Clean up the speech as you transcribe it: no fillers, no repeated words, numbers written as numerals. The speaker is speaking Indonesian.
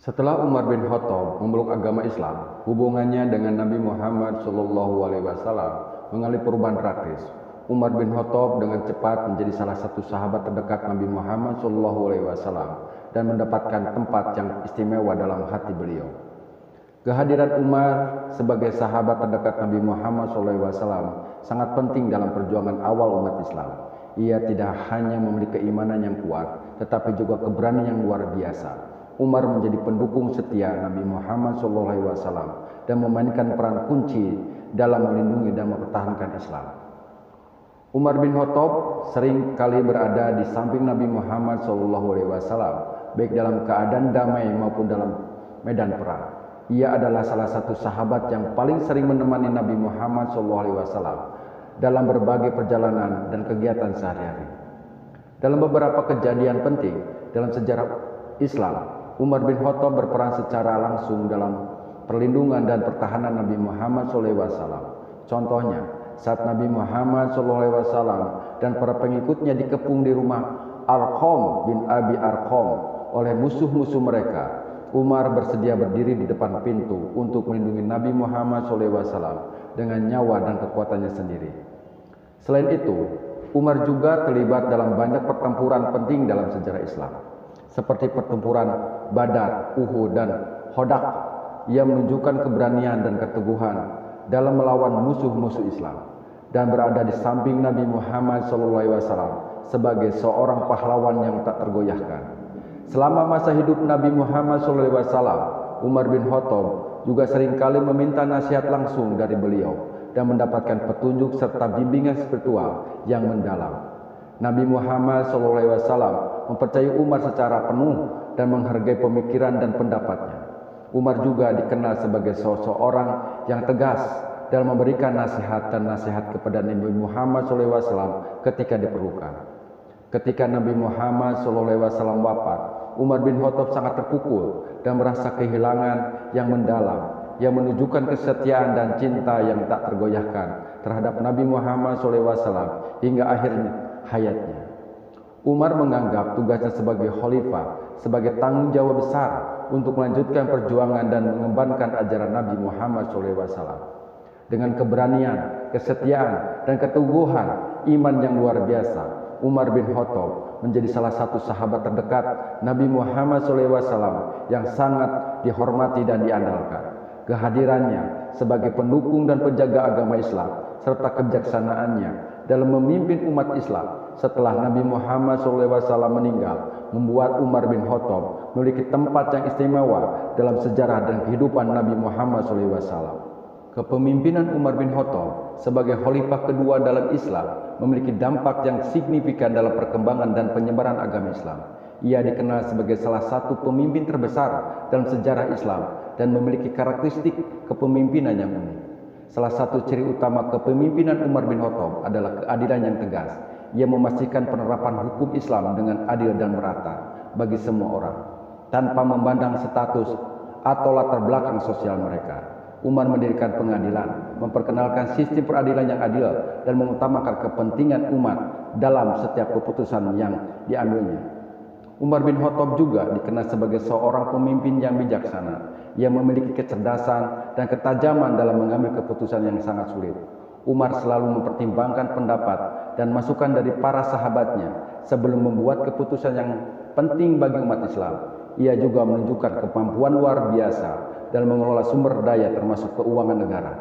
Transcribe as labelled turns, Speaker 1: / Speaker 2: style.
Speaker 1: Setelah Umar bin Khattab memeluk agama Islam, hubungannya dengan Nabi Muhammad SAW mengalami perubahan drastis. Umar bin Khattab dengan cepat menjadi salah satu sahabat terdekat Nabi Muhammad SAW dan mendapatkan tempat yang istimewa dalam hati beliau. Kehadiran Umar sebagai sahabat terdekat Nabi Muhammad SAW sangat penting dalam perjuangan awal umat Islam. Ia tidak hanya memiliki keimanan yang kuat, tetapi juga keberanian yang luar biasa. Umar menjadi pendukung setia Nabi Muhammad SAW dan memainkan peran kunci dalam melindungi dan mempertahankan Islam. Umar bin Khattab sering kali berada di samping Nabi Muhammad SAW, baik dalam keadaan damai maupun dalam medan perang. Ia adalah salah satu sahabat yang paling sering menemani Nabi Muhammad SAW dalam berbagai perjalanan dan kegiatan sehari-hari. Dalam beberapa kejadian penting dalam sejarah Islam, Umar bin Khattab berperan secara langsung dalam perlindungan dan pertahanan Nabi Muhammad SAW. Contohnya, saat Nabi Muhammad SAW dan para pengikutnya dikepung di rumah Arqam bin Abi Arqam oleh musuh-musuh mereka, Umar bersedia berdiri di depan pintu untuk melindungi Nabi Muhammad SAW dengan nyawa dan kekuatannya sendiri. Selain itu, Umar juga terlibat dalam banyak pertempuran penting dalam sejarah Islam, seperti pertempuran Badar, Uhud, dan Khandaq. Ia menunjukkan keberanian dan keteguhan dalam melawan musuh-musuh Islam dan berada di samping Nabi Muhammad SAW sebagai seorang pahlawan yang tak tergoyahkan. Selama masa hidup Nabi Muhammad SAW, Umar bin Khattab juga seringkali meminta nasihat langsung dari beliau dan mendapatkan petunjuk serta bimbingan spiritual yang mendalam. Nabi Muhammad SAW mempercayai Umar secara penuh dan menghargai pemikiran dan pendapatnya. Umar juga dikenal sebagai seseorang yang tegas dalam memberikan nasihat dan nasihat kepada Nabi Muhammad SAW ketika diperlukan. Ketika Nabi Muhammad SAW wafat, Umar bin Khattab sangat terpukul dan merasa kehilangan yang mendalam, yang menunjukkan kesetiaan dan cinta yang tak tergoyahkan terhadap Nabi Muhammad SAW hingga akhirnya hayatnya. Umar menganggap tugasnya sebagai khalifah sebagai tanggung jawab besar untuk melanjutkan perjuangan dan mengembangkan ajaran Nabi Muhammad SAW. Dengan keberanian, kesetiaan, dan keteguhan iman yang luar biasa, Umar bin Khattab menjadi salah satu sahabat terdekat Nabi Muhammad SAW yang sangat dihormati dan diandalkan. Kehadirannya sebagai pendukung dan penjaga agama Islam serta kebijaksanaannya dalam memimpin umat Islam setelah Nabi Muhammad SAW meninggal membuat Umar bin Khattab memiliki tempat yang istimewa dalam sejarah dan kehidupan Nabi Muhammad SAW. Kepemimpinan Umar bin Khattab sebagai khalifah kedua dalam Islam memiliki dampak yang signifikan dalam perkembangan dan penyebaran agama Islam. Ia dikenal sebagai salah satu pemimpin terbesar dalam sejarah Islam dan memiliki karakteristik kepemimpinan yang unik. Salah satu ciri utama kepemimpinan Umar bin Khattab adalah keadilan yang tegas. Ia memastikan penerapan hukum Islam dengan adil dan merata bagi semua orang, tanpa memandang status atau latar belakang sosial mereka. Umar mendirikan pengadilan, memperkenalkan sistem peradilan yang adil, dan mengutamakan kepentingan umat dalam setiap keputusan yang diambilnya. Umar bin Khattab juga dikenal sebagai seorang pemimpin yang bijaksana. Ia memiliki kecerdasan dan ketajaman dalam mengambil keputusan yang sangat sulit. Umar selalu mempertimbangkan pendapat dan masukan dari para sahabatnya sebelum membuat keputusan yang penting bagi umat Islam. Ia juga menunjukkan kemampuan luar biasa dalam mengelola sumber daya termasuk keuangan negara.